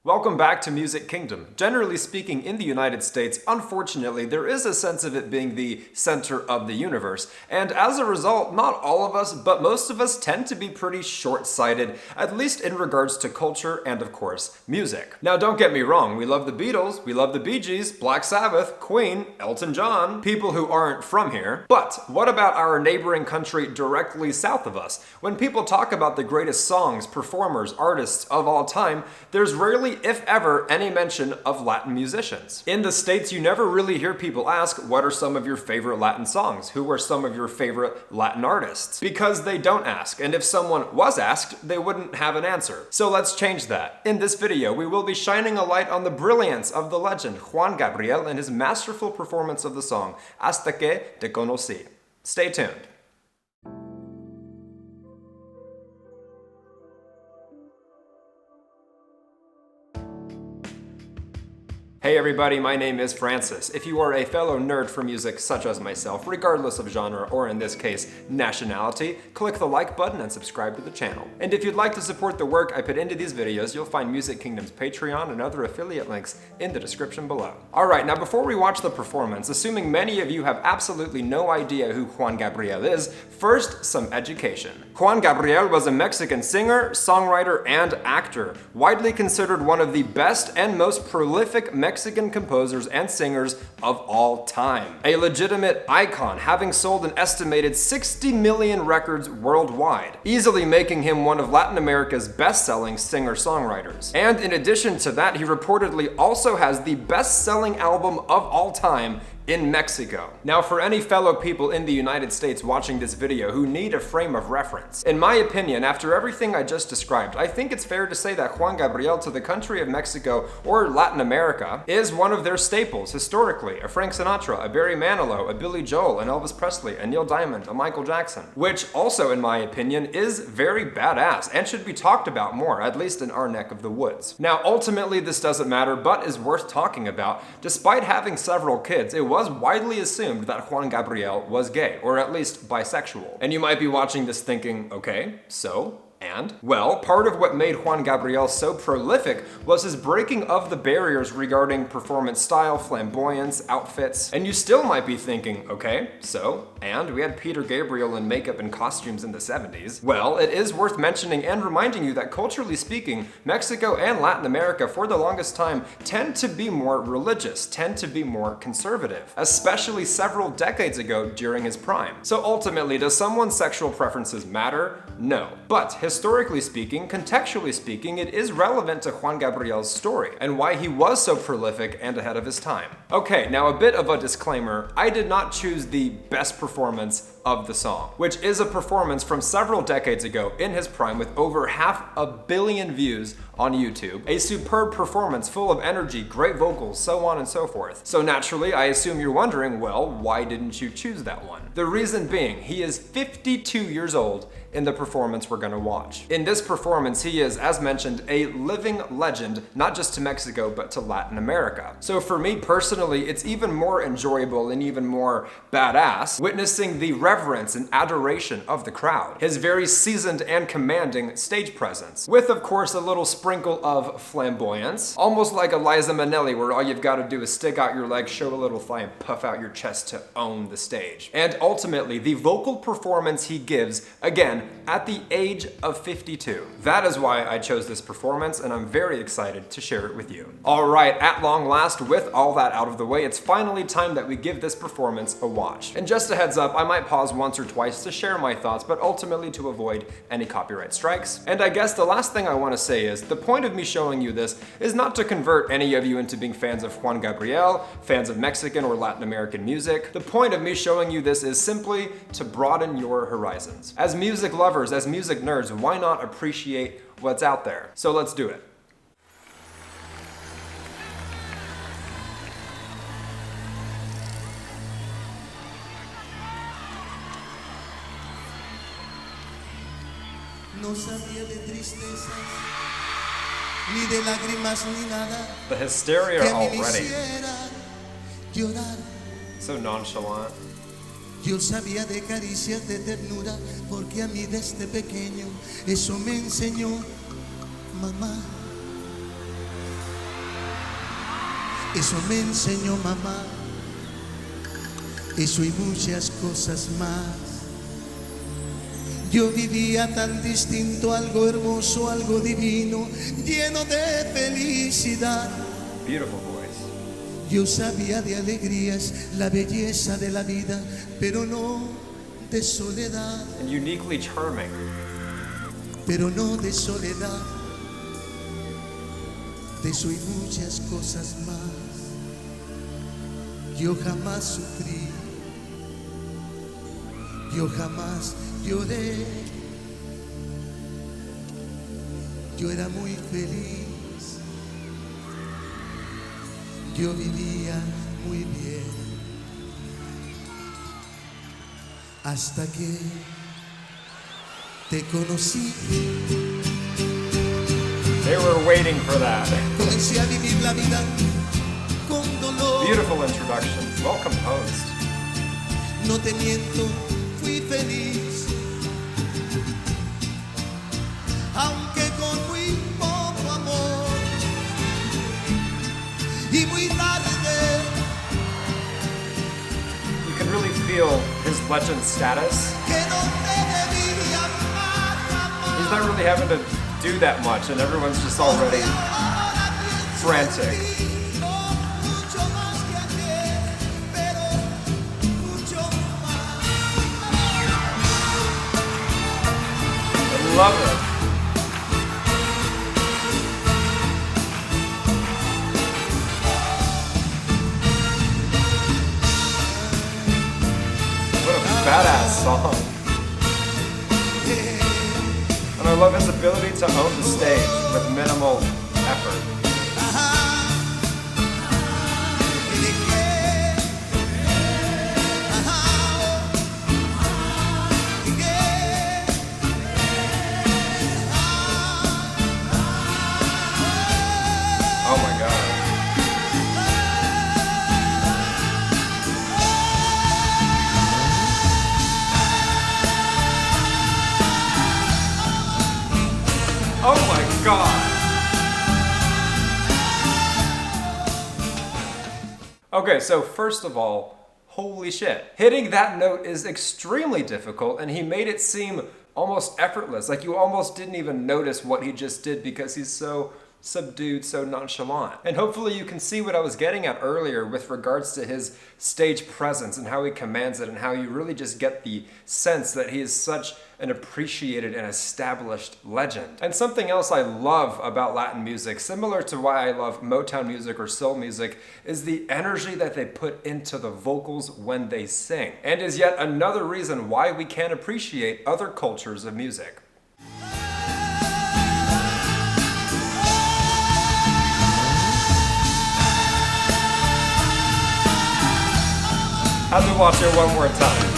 Welcome back to Music Kingdom. Generally speaking, in the United States, unfortunately, there is a sense of it being the center of the universe, and as a result, not all of us, but most of us tend to be pretty short-sighted, at least in regards to culture and, of course, music. Now, don't get me wrong, we love the Beatles, we love the Bee Gees, Black Sabbath, Queen, Elton John, people who aren't from here. But what about our neighboring country directly south of us? When people talk about the greatest songs, performers, artists of all time, there's rarely, if ever, any mention of Latin musicians. In the States, you never really hear people ask, what are some of your favorite Latin songs? Who are some of your favorite Latin artists? Because they don't ask, and if someone was asked, they wouldn't have an answer. So let's change that. In this video, we will be shining a light on the brilliance of the legend Juan Gabriel and his masterful performance of the song Hasta Que Te Conoci. Stay tuned. Hey everybody, my name is Francis. If you are a fellow nerd for music such as myself, regardless of genre or in this case, nationality, click the like button and subscribe to the channel. And if you'd like to support the work I put into these videos, you'll find Music Kingdom's Patreon and other affiliate links in the description below. Alright, now before we watch the performance, assuming many of you have absolutely no idea who Juan Gabriel is, first, some education. Juan Gabriel was a Mexican singer, songwriter, and actor, widely considered one of the best and most prolific Mexican composers and singers of all time. A legitimate icon, having sold an estimated 60 million records worldwide, easily making him one of Latin America's best-selling singer-songwriters. And in addition to that, he reportedly also has the best-selling album of all time in Mexico. Now, for any fellow people in the United States watching this video who need a frame of reference, in my opinion, after everything I just described, I think it's fair to say that Juan Gabriel to the country of Mexico or Latin America is one of their staples historically. A Frank Sinatra, a Barry Manilow, a Billy Joel, an Elvis Presley, a Neil Diamond, a Michael Jackson, which also, in my opinion, is very badass and should be talked about more, at least in our neck of the woods. Now, ultimately, this doesn't matter, but is worth talking about. Despite having several kids, it was widely assumed that Juan Gabriel was gay, or at least bisexual. And you might be watching this thinking, okay, so? And? Well, part of what made Juan Gabriel so prolific was his breaking of the barriers regarding performance style, flamboyance, outfits. And you still might be thinking, okay, so? And? We had Peter Gabriel in makeup and costumes in the 70s. Well, it is worth mentioning and reminding you that culturally speaking, Mexico and Latin America for the longest time tend to be more religious, tend to be more conservative, especially several decades ago during his prime. So ultimately, does someone's sexual preferences matter? No. But historically speaking, contextually speaking, it is relevant to Juan Gabriel's story and why he was so prolific and ahead of his time. Okay, now a bit of a disclaimer. I did not choose the best performance of the song, which is a performance from several decades ago in his prime with over 500 million views on YouTube. A superb performance full of energy, great vocals, so on and so forth. So naturally, I assume you're wondering, well, why didn't you choose that one? The reason being, he is 52 years old in the performance we're gonna watch. In this performance, he is, as mentioned, a living legend, not just to Mexico, but to Latin America. So for me personally, it's even more enjoyable and even more badass witnessing the reverence and adoration of the crowd, his very seasoned and commanding stage presence, with of course a little sprinkle of flamboyance, almost like a Liza Minnelli, where all you've got to do is stick out your legs, show a little thigh, and puff out your chest to own the stage. And ultimately, the vocal performance he gives, again, at the age of 52. That is why I chose this performance, and I'm very excited to share it with you. Alright, at long last, with all that out of the way, it's finally time that we give this performance a watch. And just a heads up, I might pause once or twice to share my thoughts, but ultimately to avoid any copyright strikes. And I guess the last thing I want to say is, the point of me showing you this is not to convert any of you into being fans of Juan Gabriel, fans of Mexican or Latin American music. The point of me showing you this is simply to broaden your horizons. As music lovers, as music nerds, why not appreciate what's out there? So let's do it. No sabía de tristezas, ni de lágrimas, ni nada. The hysteria Que a mí me already. hiciera llorar. So nonchalant. Yo sabía de caricias de ternura, porque a mí desde pequeño eso me enseñó mamá. Eso me enseñó mamá, eso y muchas cosas más. Yo vivía tan distinto, algo hermoso, algo divino, lleno de felicidad. Beautiful voice. Yo sabía de alegrías, la belleza de la vida, pero no de soledad. And uniquely charming. Pero no de soledad. De eso y muchas cosas más. Yo jamás sufrí, yo jamás lloré. Yo era muy feliz, yo vivía muy bien. Hasta que te conocí. They were waiting for that. Comencé a vivir la vida con dolor. Beautiful introduction. Well composed. No te miento, fui feliz, aunque con muy poco amor. Y muy tarde. You can really feel his legend status. Que no te debía amar jamás. He's not really having to do that much, and everyone's just already frantic. Mucho más que ayer, pero mucho más. I love it. What a badass song. And I love his ability to own the stage with minimal effort. Oh my God. Oh my God. Okay, so first of all, holy shit. Hitting that note is extremely difficult, and he made it seem almost effortless. Like you almost didn't even notice what he just did because he's so subdued, so nonchalant. And hopefully you can see what I was getting at earlier with regards to his stage presence and how he commands it, and how you really just get the sense that he is such an appreciated and established legend. And something else I love about Latin music, similar to why I love Motown music or soul music, is the energy that they put into the vocals when they sing, and is yet another reason why we can appreciate other cultures of music. Have to watch it one more time.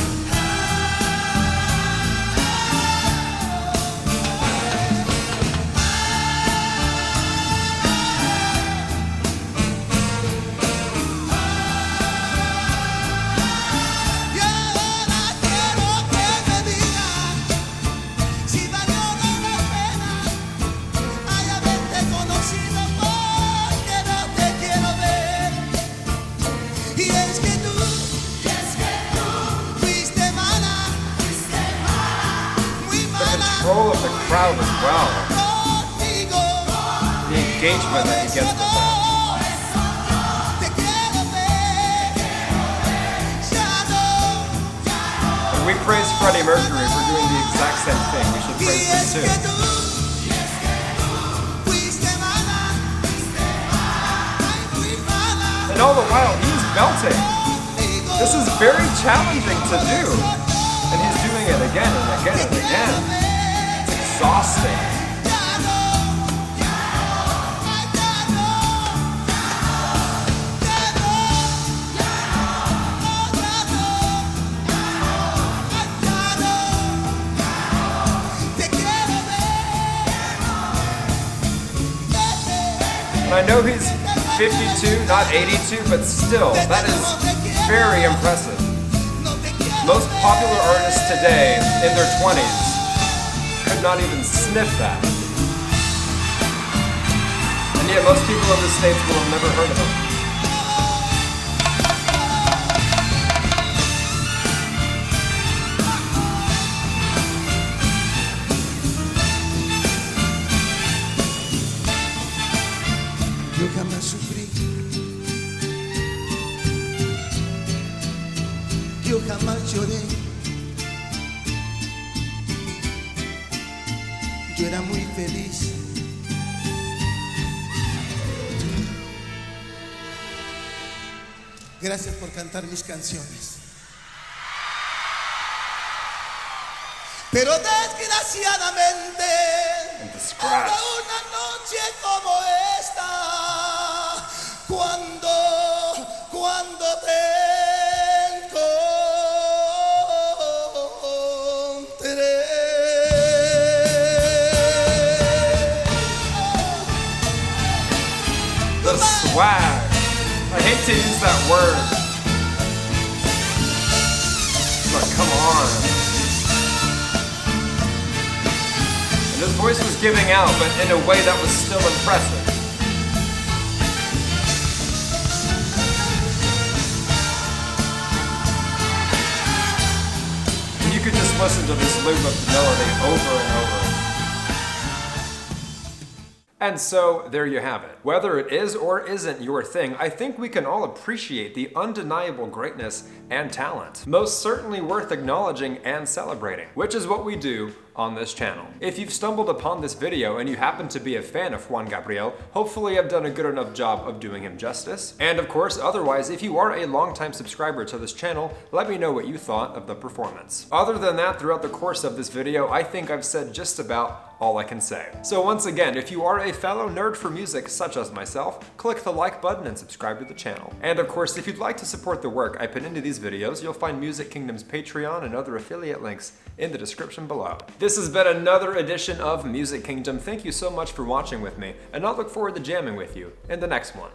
Control of the crowd as well. The engagement that he gets with that. When we praise Freddie Mercury for doing the exact same thing, we should praise this too. And all the while, he's belting. This is very challenging to do. And he's doing it again and again and again. Exhausting. And I know he's 52, not 82, but still, that is very impressive. Most popular artists today in their 20s could not even sniff that. And yet most people in the States will have never heard of him. Yo jamás sufrí, yo jamás lloré. Yo era muy feliz. Gracias por cantar mis canciones. Pero desgraciadamente, habrá una noche como esta, cuando te encontré. The swag. I hate to use that word, but come on. And his voice was giving out, but in a way that was still impressive. And you could just listen to this loop of melody over and over. And so, there you have it. Whether it is or isn't your thing, I think we can all appreciate the undeniable greatness and talent. Most certainly worth acknowledging and celebrating, which is what we do on this channel. If you've stumbled upon this video and you happen to be a fan of Juan Gabriel, hopefully I've done a good enough job of doing him justice. And of course, otherwise, if you are a longtime subscriber to this channel, let me know what you thought of the performance. Other than that, throughout the course of this video, I think I've said just about all I can say. So once again, if you are a fellow nerd for music such as myself, click the like button and subscribe to the channel. And of course, if you'd like to support the work I put into these videos, you'll find Music Kingdom's Patreon and other affiliate links in the description below. This has been another edition of Music Kingdom. Thank you so much for watching with me, and I'll look forward to jamming with you in the next one.